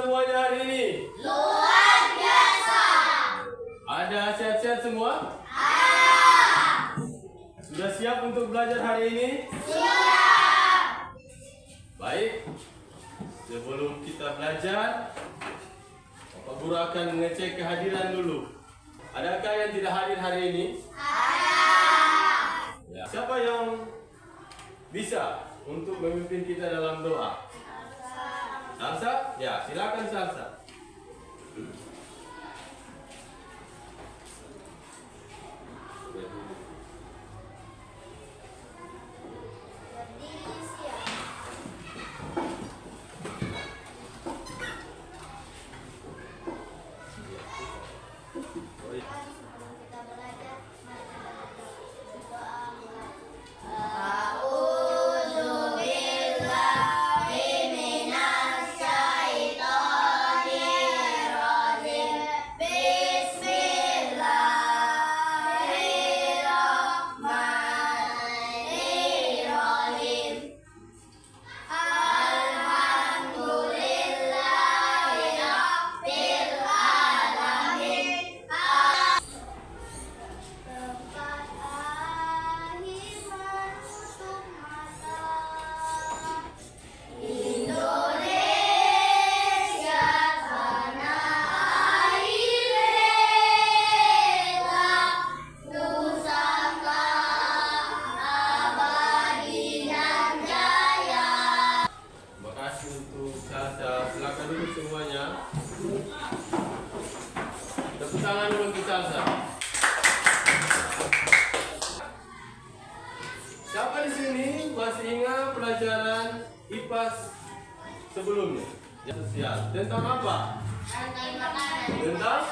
semuanya hari ini? Luar biasa. Ada sehat-sehat semua? Sudah siap untuk belajar hari ini? Siap. Baik. Sebelum kita belajar, Bapak Guru akan mengecek kehadiran dulu. Adakah yang tidak hadir hari ini? Ya. Siapa yang bisa untuk memimpin kita dalam doa? Salsa? Ya, silakan Salsa. Berdiri siap. Sebelum kita belajar, mari kita berdoa mulai. A'udzubillahi minasyaitonirrajim. Bismillahirrahmanirrahim. Alhamdulillahirabbil alamin. Tempat akhir menutup mata. Indonesia tanah air beta, Nusantara abadi dan jaya. Terima kasih untuk Salsa. Silakan duduk semuanya. Tepuk tangan dulu untuk Salsa. Siapa di sini masih ingat pelajaran IPAS sebelumnya? Yang sosial. Tentang apa? Tentang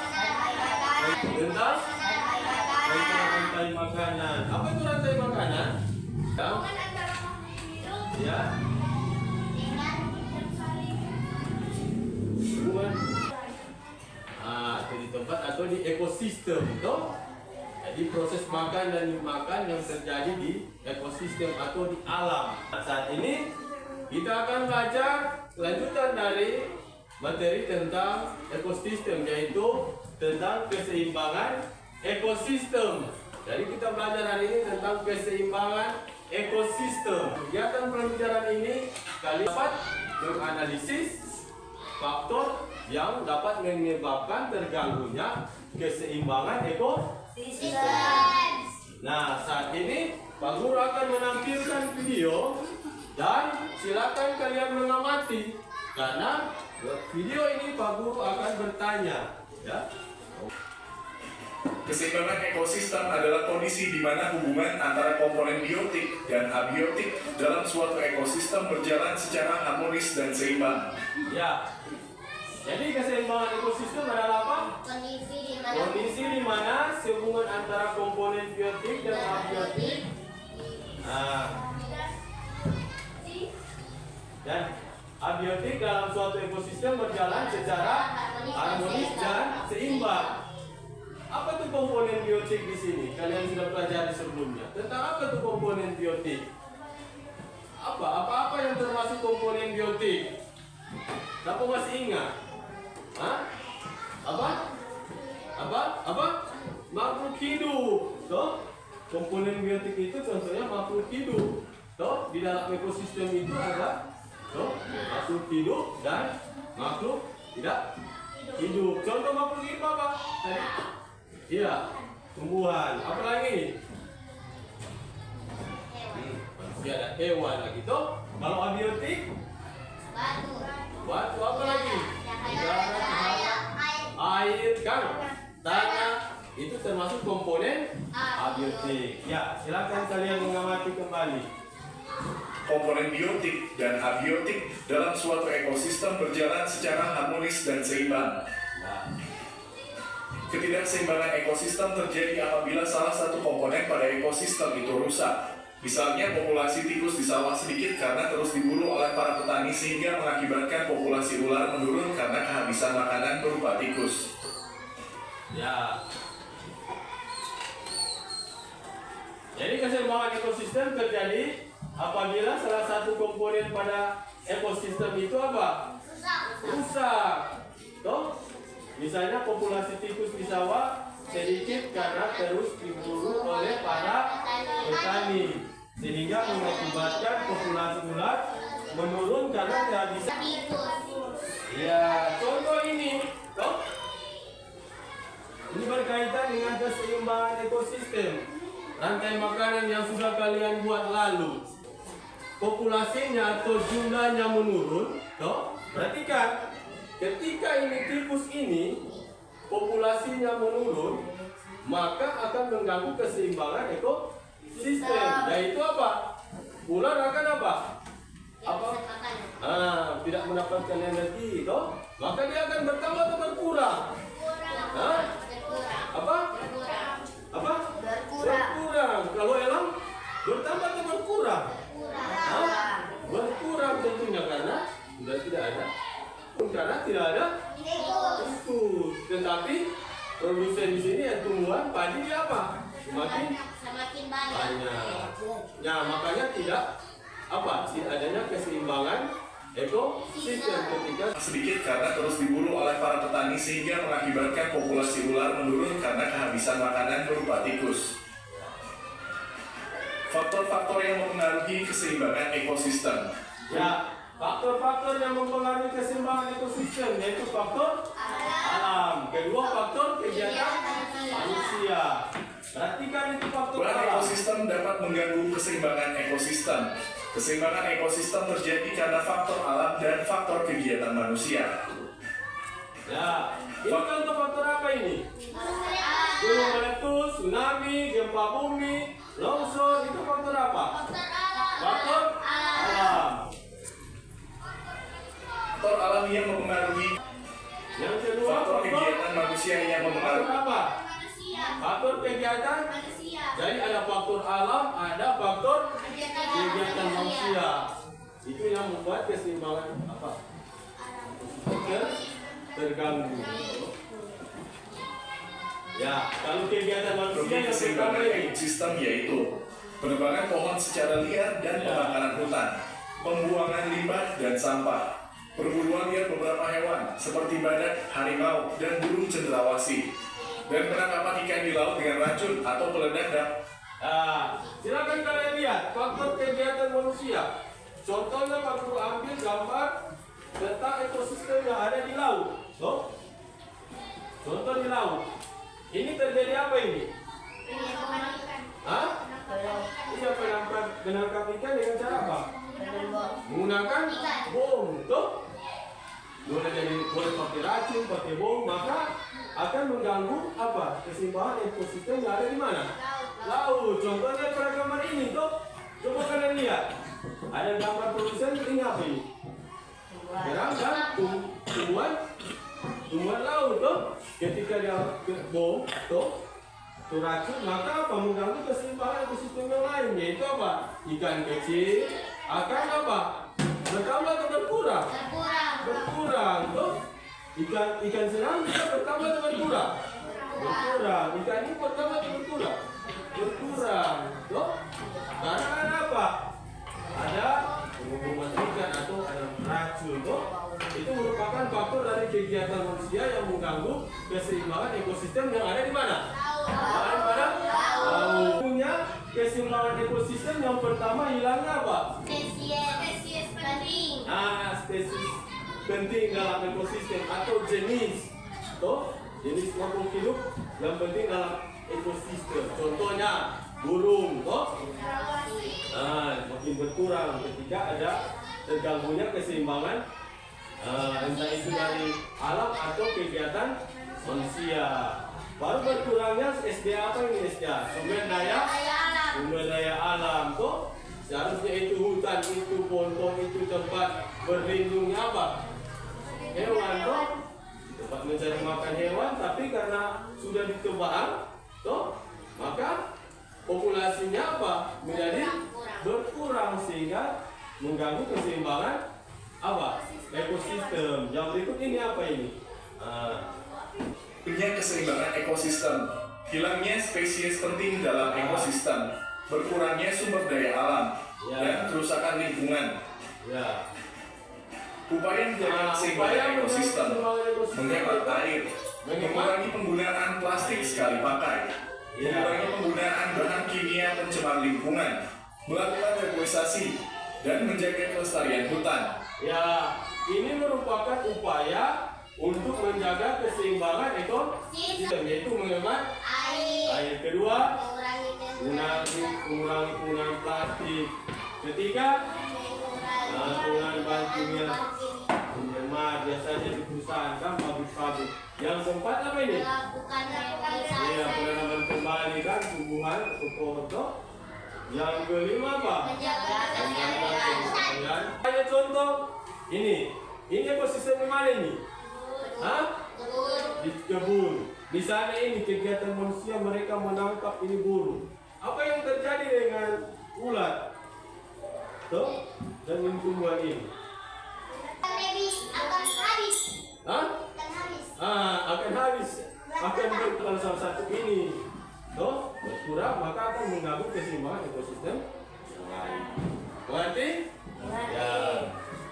rantai makanan. Apa itu rantai makanan? Tahu? Ya. Hubungan. Itu di tempat atau di ekosistem, toh? Jadi proses makan dan makan yang terjadi di ekosistem atau di alam. Saat ini kita akan belajar lanjutan dari materi tentang ekosistem, yaitu tentang keseimbangan ekosistem. Jadi kita belajar hari ini tentang keseimbangan ekosistem. Kegiatan pembelajaran ini kalian dapat menganalisis faktor yang dapat menyebabkan terganggunya keseimbangan ekosistem. Nah, saat ini Pak Guru akan menampilkan video dan silakan kalian mengamati karena video ini Pak Guru akan bertanya, ya. Keseimbangan ekosistem adalah kondisi di mana hubungan antara komponen biotik dan abiotik dalam suatu ekosistem berjalan secara harmonis dan seimbang. Ya. Jadi keseimbangan ekosistem adalah apa? Kondisi di mana hubungan antara komponen biotik dan abiotik dan abiotik dalam suatu ekosistem berjalan secara harmonis dan seimbang. Apa tuh komponen biotik di sini? Kalian sudah pelajari sebelumnya. Tentang apa tuh komponen biotik? Apa yang termasuk komponen biotik? Siapa masih ingat? Hah? Apa? Makhluk hidup. Toh? Komponen biotik itu contohnya makhluk hidup. Toh? Di dalam ekosistem itu ada makhluk hidup dan makhluk tidak hidup. Contoh makhluk hidup apa? Tadi? Iya, tumbuhan. Apa lagi? Manusia dan hewan lagi. Toh? Kalau abiotik? Batu apa lagi? Udara, cahaya, air, kan? Tanah. Itu termasuk komponen abiotik. Ya, silakan kalian mengamati kembali. Komponen biotik dan abiotik dalam suatu ekosistem berjalan secara harmonis dan seimbang. Nah, Ketidakseimbangan ekosistem terjadi apabila salah satu komponen pada ekosistem itu rusak. Misalnya populasi tikus di sawah sedikit karena terus diburu oleh para petani sehingga mengakibatkan populasi ular menurun karena kehabisan makanan berupa tikus. ya. Jadi keseimbangan ekosistem terjadi apabila salah satu komponen pada ekosistem itu apa? rusak. Toh, misalnya populasi tikus di sawah sedikit karena terus diburu oleh para petani, sehingga mengakibatkan populasi ular menurun karena tidak bisa. Ya, contoh ini, toh, ini berkaitan dengan keseimbangan ekosistem. Rantai makanan yang sudah kalian buat lalu, populasinya atau jumlahnya menurun, toh, perhatikan, ketika ini tikus ini populasinya menurun, maka akan mengganggu keseimbangan ekosistem. Yaitu apa? Ular akan apa? Tidak mendapatkan energi, toh, maka dia akan bertambah atau berkurang? Berkurang. Kalau elang bertambah atau berkurang? Berkurang tentunya karena sudah tidak ada. Karena tidak ada tikus. Tetapi produsen di sini yang tumbuhan padi dia apa? Semakin banyak. Ya, makanya tidak adanya keseimbangan ekosistem ketika sedikit karena terus diburu oleh para petani sehingga mengakibatkan populasi ular menurun karena kehabisan makanan berupa tikus. Faktor-faktor yang mempengaruhi keseimbangan ekosistem. Ya, faktor-faktor yang mempengaruhi keseimbangan ekosistem yaitu faktor alam. Kedua, faktor kegiatan manusia. Perhatikan itu faktor Peran alam. ekosistem dapat mengganggu keseimbangan ekosistem. Keseimbangan ekosistem terjadi karena faktor alam dan faktor kegiatan manusia. Ya, ini contoh faktor apa ini? Gunung meletus, tsunami, gempa bumi, longsor, itu faktor apa? Faktor alam. Faktor alam yang mempengaruhi. Yang kedua, Faktor faktor kegiatan manusia yang faktor mempengaruhi. apa? Faktor kegiatan. Jadi ada faktor alam, ada faktor kegiatan manusia. Itu yang membuat keseimbangan terganggu. Ya, kalau kegiatan manusia Bagi yang pertama keseimbangan ini. ekosistem yaitu penebangan pohon secara liar dan pembakaran hutan, pembuangan limbah dan sampah, perburuan liar beberapa hewan seperti badak, harimau, dan burung cendrawasih, dan penangkapan ikan di laut dengan racun atau peledak dan Silakan kalian lihat faktor kegiatan manusia. Contohnya waktu ambil gambar tentang ekosistem yang ada di laut. Loh? Contoh di laut. Ini terjadi apa ini? Iya, penangkap ikan dengan cara apa? Menggunakan bom, toh? Boleh pakai racun, pakai bom, maka akan mengganggu apa? Keseimbangan ekosistem yang ada di mana? Laut. Contohnya pada gambar ini, toh? Coba kalian lihat. Ada gambar produsen, ini apa ini? Kerang dan tumbuhan laut, toh? Ketika dia bom, toh? Itu racun, maka apa? Mengganggu keseimbangan ekosistem yang lain, yaitu apa? Ikan kecil akan apa? Bertambah atau berkurang? Berkurang, toh? Ikan selam bisa bertambah atau berkurang? Berkurang. Ikan ini bertambah atau berkurang? Berkurang, toh? Karena ada apa? Ada pengumuman ikan atau ada racun, toh? Itu merupakan faktor dari kegiatan manusia yang mengganggu keseimbangan ekosistem yang ada di mana? Laut. Punya keseimbangan ekosistem yang pertama hilangnya apa? Spesies penting. Spesies penting dalam ekosistem atau jenis, toh? Jenis makhluk hidup yang penting dalam ekosistem. Contohnya burung, toh? Makin berkurang ketika ada terganggunya keseimbangan entah itu dari alam atau kegiatan manusia. Baru berkurangnya SDA apa ini SDA? Sumber daya alam, toh? Seharusnya itu hutan, itu pohon-pohon, itu tempat berlindungnya apa? Hewan, toh? Tempat mencari makan hewan, tapi karena sudah ditebang, toh? Maka populasinya apa? Menjadi berkurang sehingga mengganggu keseimbangan apa? Ekosistem. Yang berikut ini apa ini? punya keseimbangan ekosistem, hilangnya spesies penting dalam ekosistem, berkurangnya sumber daya alam, dan kerusakan lingkungan. Ya. Upaya menjaga keseimbangan ekosistem, menghemat air, mengurangi penggunaan plastik sekali pakai, mengurangi penggunaan bahan kimia pencemar lingkungan, melakukan reforestasi, dan menjaga kelestarian hutan. Ya, ini merupakan upaya untuk menjaga keseimbangan ekosistem, yaitu menghemat air. Kedua, mengurangi penggunaan plastik. Ketiga, penggunaan bahan kimia pencemar biasanya di perusahaan kan, pabrik-pabrik. Yang keempat apa ini? Iya, penanaman kembali kan tumbuhan foto. Yang kelima apa? Ada contoh ini ekosistem di mana ini? Hah? Di kebun. Di sana ini kegiatan manusia, mereka menangkap ini burung. Apa yang terjadi dengan ulat? Tuh, dan tumbuhan ini. Akan habis. Hah? Akan habis. Akan kalau salah satu ini tuh berkurang, maka akan mengganggu keseimbangan ekosistem yang lain. Berarti? Ya.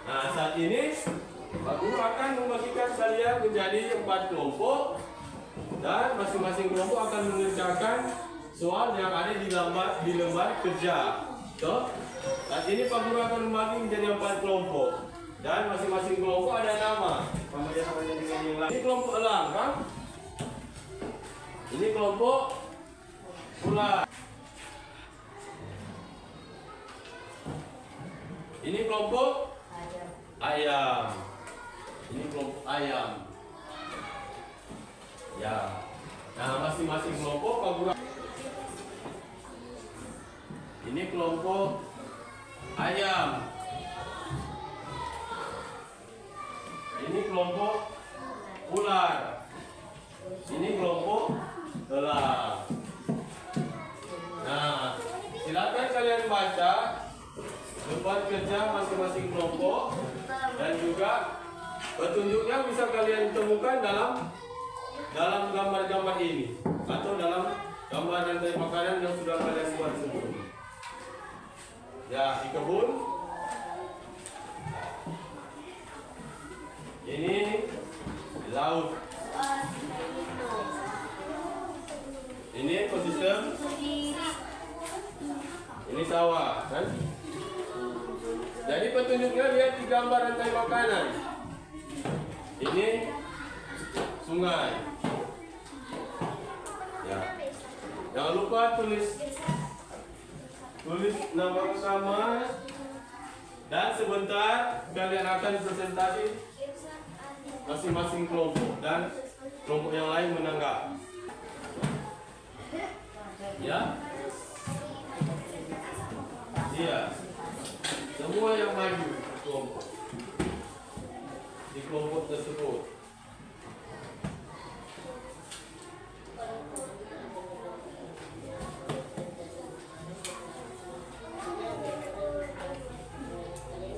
Nah, saat ini Pak Guru akan membagikan kalian menjadi 4 kelompok dan masing-masing kelompok akan mengerjakan soal yang ada di lembar kerja. Tuh. Saat ini Pak Guru akan membagi menjadi 4 kelompok dan masing-masing kelompok ada nama. Sama dengan yang lain. Ini kelompok elang, kan? Ini kelompok ular. Ini kelompok ayam. Ini kelompok ayam. Ya. Nah, masing-masing kelompok Pak Guru. Ini kelompok ayam. Ini kelompok ular. Ini kelompok elang. Nah, silakan kalian baca lembar kerja masing-masing kelompok dan juga petunjuknya bisa kalian temukan dalam gambar-gambar ini atau dalam gambar rantai makanan yang sudah kalian buat sebelumnya. Ya, di kebun. Ini di laut. Ini ekosistem. Ini sawah, kan? Jadi petunjuknya lihat di gambar rantai makanan. Ini sungai. Ya. Jangan lupa tulis nama bersama dan sebentar kalian akan presentasi masing-masing kelompok dan kelompok yang lain menanggapi. Ya. Iya. Semua yang maju kelompok di kelompok tersebut.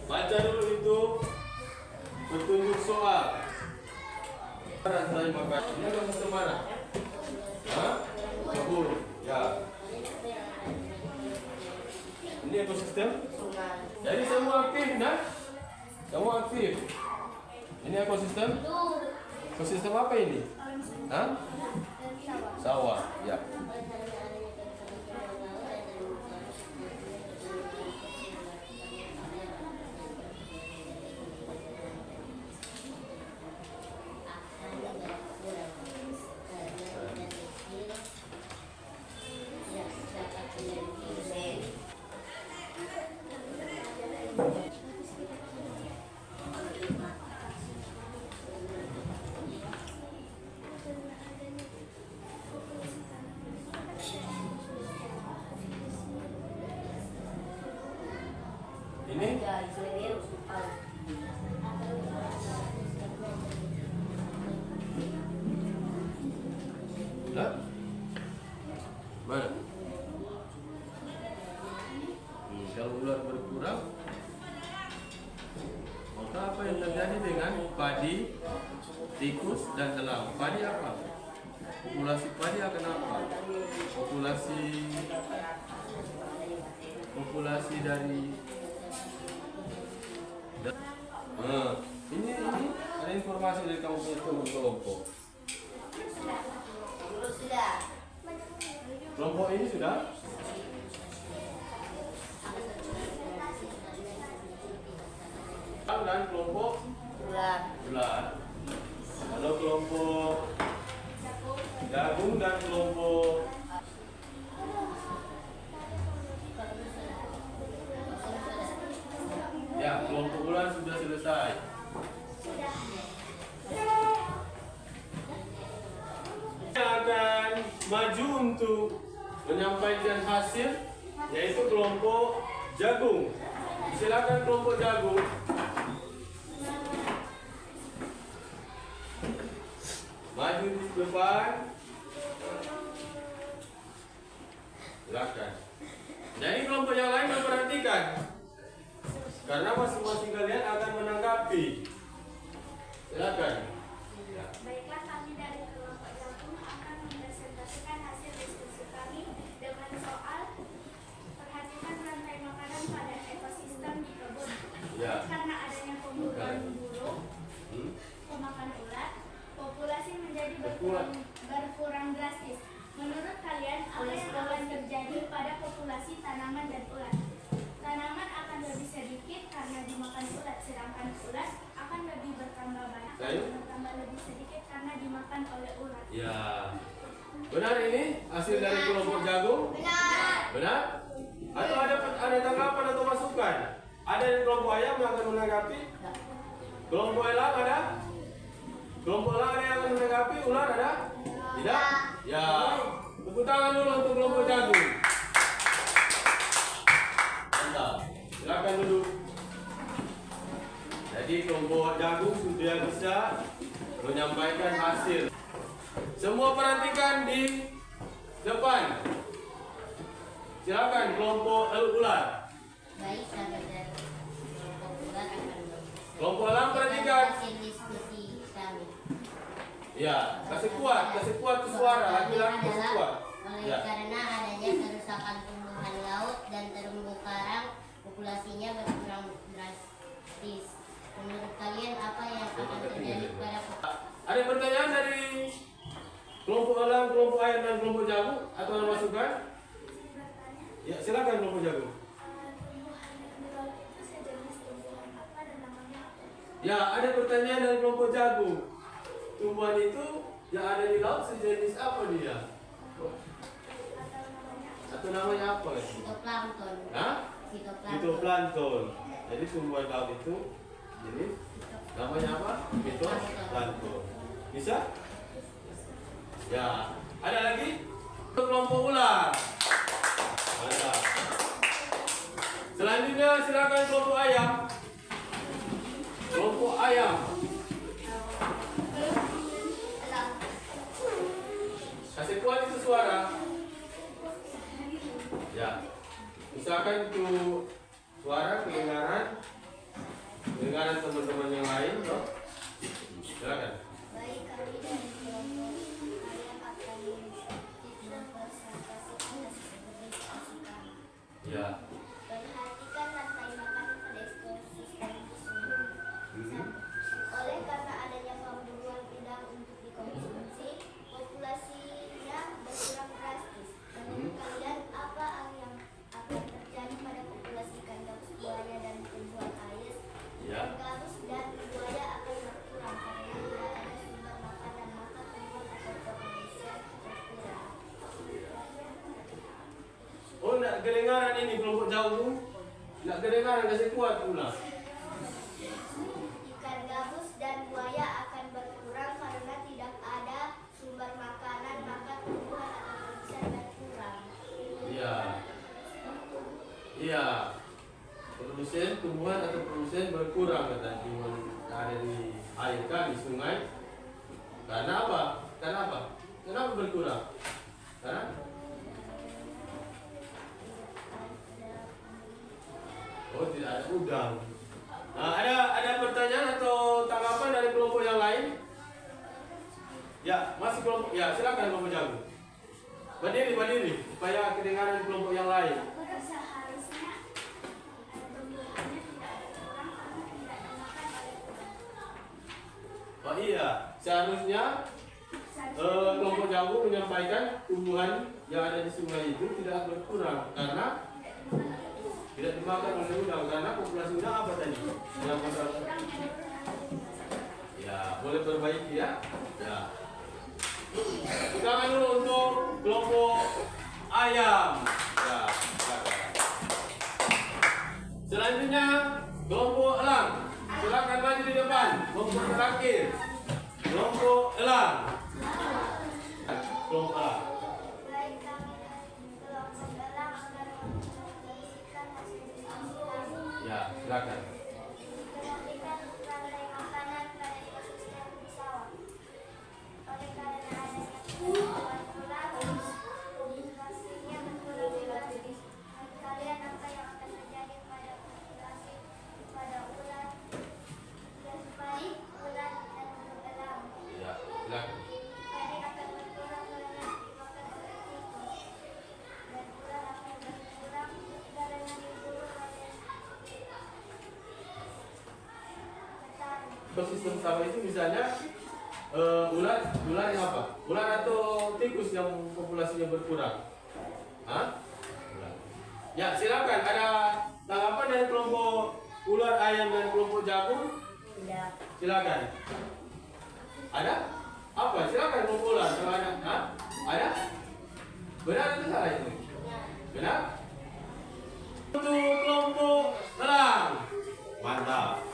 Baca dulu itu petunjuk soal. Rantai makanan. Ini ada musim mana? Hah? Kebun. Ya. Ini ekosistem. Jadi semua aktif, nah? Semua aktif. Ini ekosistem. Ekosistem apa ini? Hah? Sawah. Ya. Ini Hah? Mana? Kalau ular berkurang, maka apa yang terjadi dengan padi, tikus, dan elang? Padi apa? Populasi padi akan apa? Populasi dari Nah, ini ada informasi dari kamu punya teman kelompok. Sudah. Kelompok ini sudah? Dan kelompok bulan. Kalau kelompok jagung dan kelompok ya, kelompok bulan sudah selesai. Yang akan maju untuk menyampaikan hasil yaitu kelompok jagung. Silakan kelompok jagung. Maju di depan. Silakan. Nah, ini kelompok yang lain memperhatikan. Karena masing-masing kalian akan menanggapi. Silakan. Baiklah, kami dari kelompok jagung akan mempresentasikan hasil diskusi kami dengan soal perhatikan rantai makanan pada ekosistem di kebun. Ya. Karena adanya pemburuan burung, pemakan ulat, populasi menjadi berkurang drastis. Menurut kalian, apa yang akan terjadi pada populasi tanaman dan ulat? Tanaman akan lebih sedikit karena dimakan ulat, sedangkan ulat akan lebih bertambah banyak Saya? dan bertambah lebih sedikit karena dimakan oleh ulat. Ya. Benar ini hasil dari kelompok jagung? Benar. Benar? Atau ada tanggapan atau masukan? Ada dari kelompok ayam yang akan menanggapi? Kelompok elang ada? Kelompok elang ada yang akan menanggapi? Ular ada? Tidak? Ya. Tepuk tangan dulu untuk kelompok jagung. Mantap. Silakan duduk. Jadi kelompok jagung sudah bisa menyampaikan hasil. Semua perhatikan di depan. Silakan kelompok ular. Baik, sahabat dari kelompok bulan akan berbisa. Kelompok elang perhatikan. Hasil diskusi kami. Ya, kasih kuat ke suara. Lagi-lagi kasih kuat. Oleh Ya. karena adanya kerusakan tumbuhan laut dan terumbu karang, populasinya berkurang drastis. Menurut kalian apa yang akan terjadi pada Ada pertanyaan dari kelompok elang, kelompok ayam dan kelompok jagung atau ada masukan? Ya, silakan kelompok jagung. Tumbuhan yang di laut itu sejenis tumbuhan apa dan namanya apa? Ya, ada pertanyaan dari kelompok jagung. Tumbuhan itu yang ada di laut sejenis apa dia? Atau namanya apa? fitoplankton? Hah? Fitoplankton. Fitoplankton. Jadi tumbuhan laut itu jenis namanya apa? Fitoplankton. Bisa? Ya. Ada lagi? Untuk kelompok ular. Mantap. Selanjutnya silakan kelompok ayam. Kelompok ayam. Kasih kuat itu suara. Ya. Misalkan itu suara kedengaran teman-teman yang lain, toh. Silakan. Baik, kami dari kelompok ayam akan mempresentasikan hasil diskusi kami. Ya. Perhatikan rantai makanan pada ekosistem itu sendiri. Oleh karena adanya pemburuan udang untuk dikonsumsi, populasinya berkurang drastis. Menurut kalian, apa yang akan terjadi pada populasi ikan gabus, buaya, dan tumbuhan air? Ya. Ikan gabus dan buaya akan berkurang karena tidak ada sumber makanan, maka tumbuhan atau populasi berkurang. Oh, nak kedengaran ini kelompok jauh tu? Nak kedengaran kasih kuat pula. Ikan gabus dan buaya akan berkurang karena tidak ada sumber makanan, maka tumbuhan atau produsen berkurang. Iya. Iya. Produsen tumbuhan atau produsen berkurang kata tumbuhan yang ada di air kan di sungai. Karena apa? Karena apa? Kenapa berkurang? Karena oh, tidak ada udang. Nah, ada pertanyaan atau tanggapan dari kelompok yang lain? Ya, masih kelompok. Ya, silakan kelompok jagung. Berdiri supaya kedengaran kelompok yang lain. Seharusnya tumbuhannya tidak berkurang karena tidak dimakan oleh iya, seharusnya kelompok jago menyampaikan tumbuhan yang ada di sungai itu tidak berkurang karena tidak dimakan oleh udang, karena populasi udang apa tadi? Yang masalah. Ya, boleh perbaiki ya. Ya. Silakan dulu untuk kelompok ayam. Ya, silakan. Selanjutnya kelompok elang. Silakan maju di depan. Kelompok terakhir. Kelompok elang. Kelompok elang. Baik kami kelompok elang akan mempromosikan hasil diskusi. Ya, silakan. Memberikan rantai makanan pada ekosistem di sawah. Oleh karena adanya kebutuhan ular, populasinya berkurang drastis. Kalian apa yang akan terjadi pada populasi pada ular, baik ular dan elang? Ya, silakan. Ini akan berkurang karena dimakan oleh tikus, dan ular akan berkurang karena diburu oleh petani. Ekosistem sawah itu misalnya ular yang apa? Ular atau tikus yang populasinya berkurang? Hah? Ular. Ya, silakan. Ada tanggapan dari kelompok ular, ayam dan kelompok jagung? Tidak. Silakan. Ada? Apa? Silakan kelompok ular. Kalau ada, hah? Ada? Benar atau salah itu? Benar? Untuk kelompok elang. Mantap.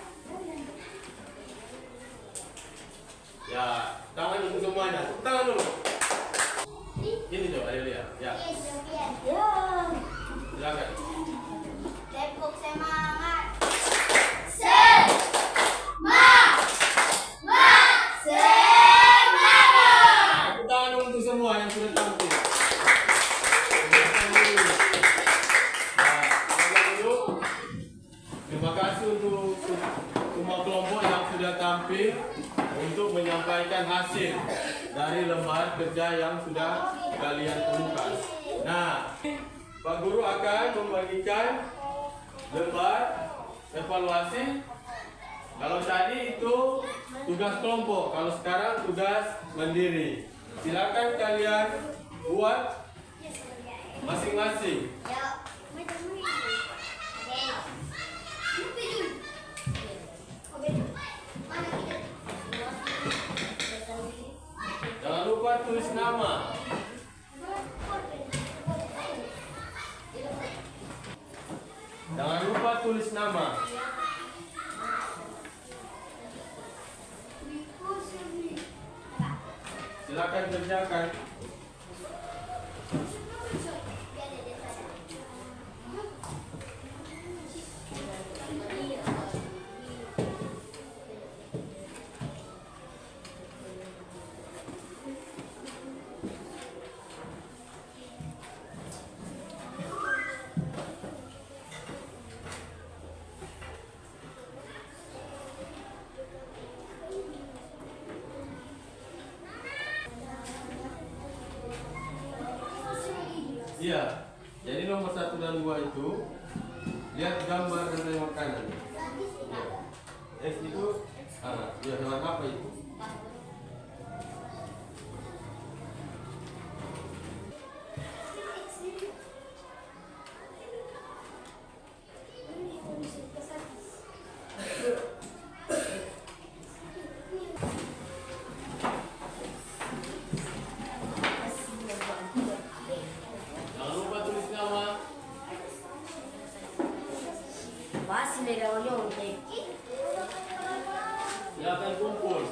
Ya, tangan untuk semuanya. Tepuk tangan dulu. Ini tuh, Adelia. Ya, silakan. Depok semangat. Tepuk tangan dulu untuk semua yang sudah tampil. Terima kasih untuk semua kelompok yang sudah tampil untuk menyampaikan hasil dari lembaran kerja yang sudah kalian temukan. Nah, Pak Guru akan membagikan lembar evaluasi. Kalau tadi itu tugas kelompok, kalau sekarang tugas mandiri. Silakan kalian buat masing-masing. Jangan lupa tulis nama. Jangan lupa tulis nama. Silakan kerjakan. Iya. Jadi nomor 1 dan 2 itu lihat gambar rantai makanan. Ya. S itu ya hewan apa itu? Jangan lupa tulis nama. Silakan kumpul.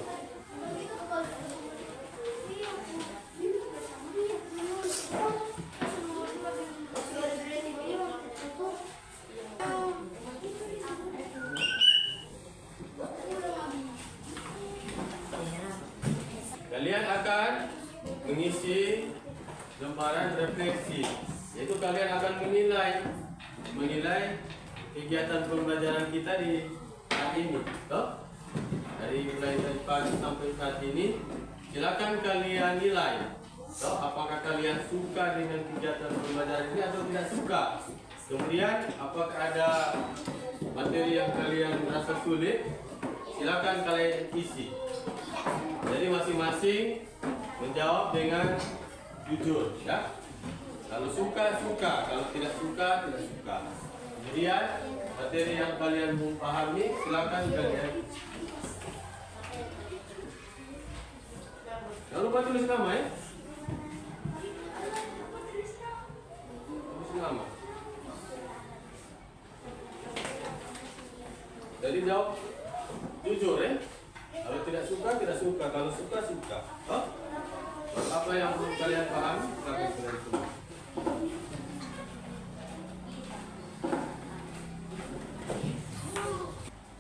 Kalian akan mengisi lembaran refleksi, yaitu kalian akan menilai kegiatan pembelajaran kita di saat ini, toh? Dari mulai dari pagi sampai saat ini, silakan kalian nilai, toh? Apakah kalian suka dengan kegiatan pembelajaran ini atau tidak suka? Kemudian, apakah ada materi yang kalian merasa sulit? Silakan kalian isi. Jadi masing-masing menjawab dengan jujur, ya. Kalau suka, suka. Kalau tidak suka, tidak suka. Kemudian materi yang kalian pahami, silakan kalian. Jangan lupa tulis nama, ya. Tulis nama. Jadi jawab jujur, ya. Kalau tidak suka, tidak suka. Kalau suka, suka. Oh? Apa yang kalian paham? Silakan kalian tulis.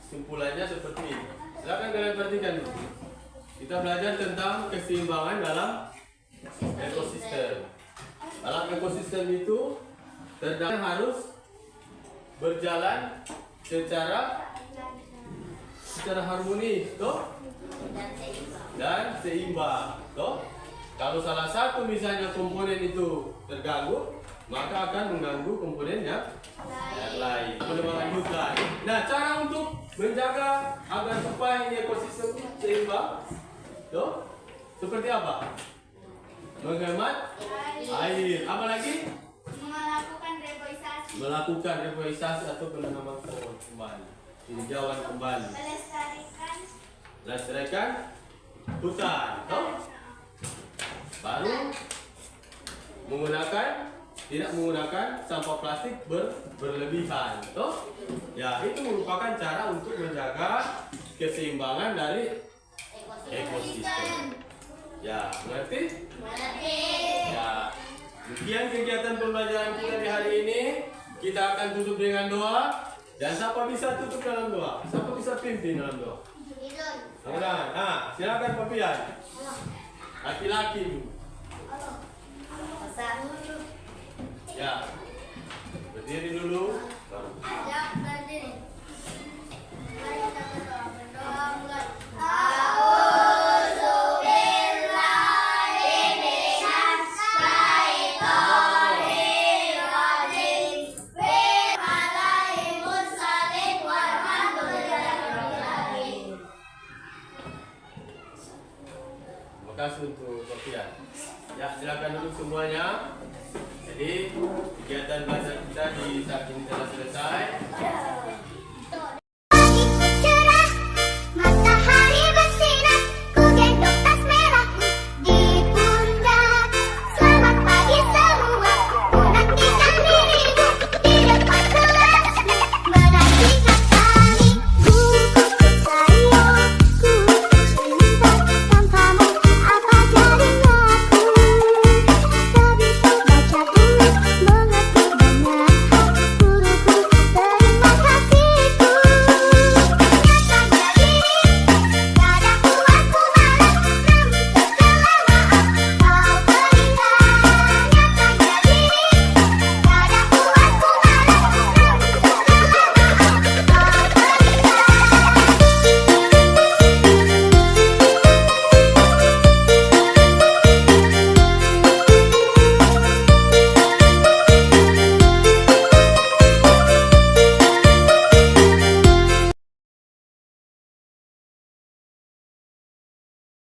Simpulannya seperti ini. Silakan kalian perhatikan dulu. Kita belajar tentang keseimbangan dalam ekosistem. Dalam ekosistem itu terdapat harus berjalan secara harmonis, toh? Dan seimbang, toh? Kalau salah satu misalnya komponen itu terganggu, maka akan mengganggu komponen yang lain. Penebangan hutan. Nah, cara untuk menjaga agar supaya ini ekosistem seimbang, toh? Seperti apa? Menghemat air. Apa lagi? Melakukan reboisasi atau penanaman pohon kembali, hijauan kembali, melestarikan hutan, toh? Baru tidak menggunakan sampah plastik berlebihan, toh? Ya, itu merupakan cara untuk menjaga keseimbangan dari ekosistem. Ya, mengerti? Ya, demikian kegiatan pembelajaran kita di hari ini. Kita akan tutup dengan doa. Dan siapa bisa tutup dalam doa? Siapa bisa pimpin dalam doa? Nah, silakan Pak Pian. Laki-laki dulu. Ya, berdiri dulu. Baru. Terima kasih untuk Sofian. Ya, silakan duduk semuanya. Jadi kegiatan belajar kita di saat ini telah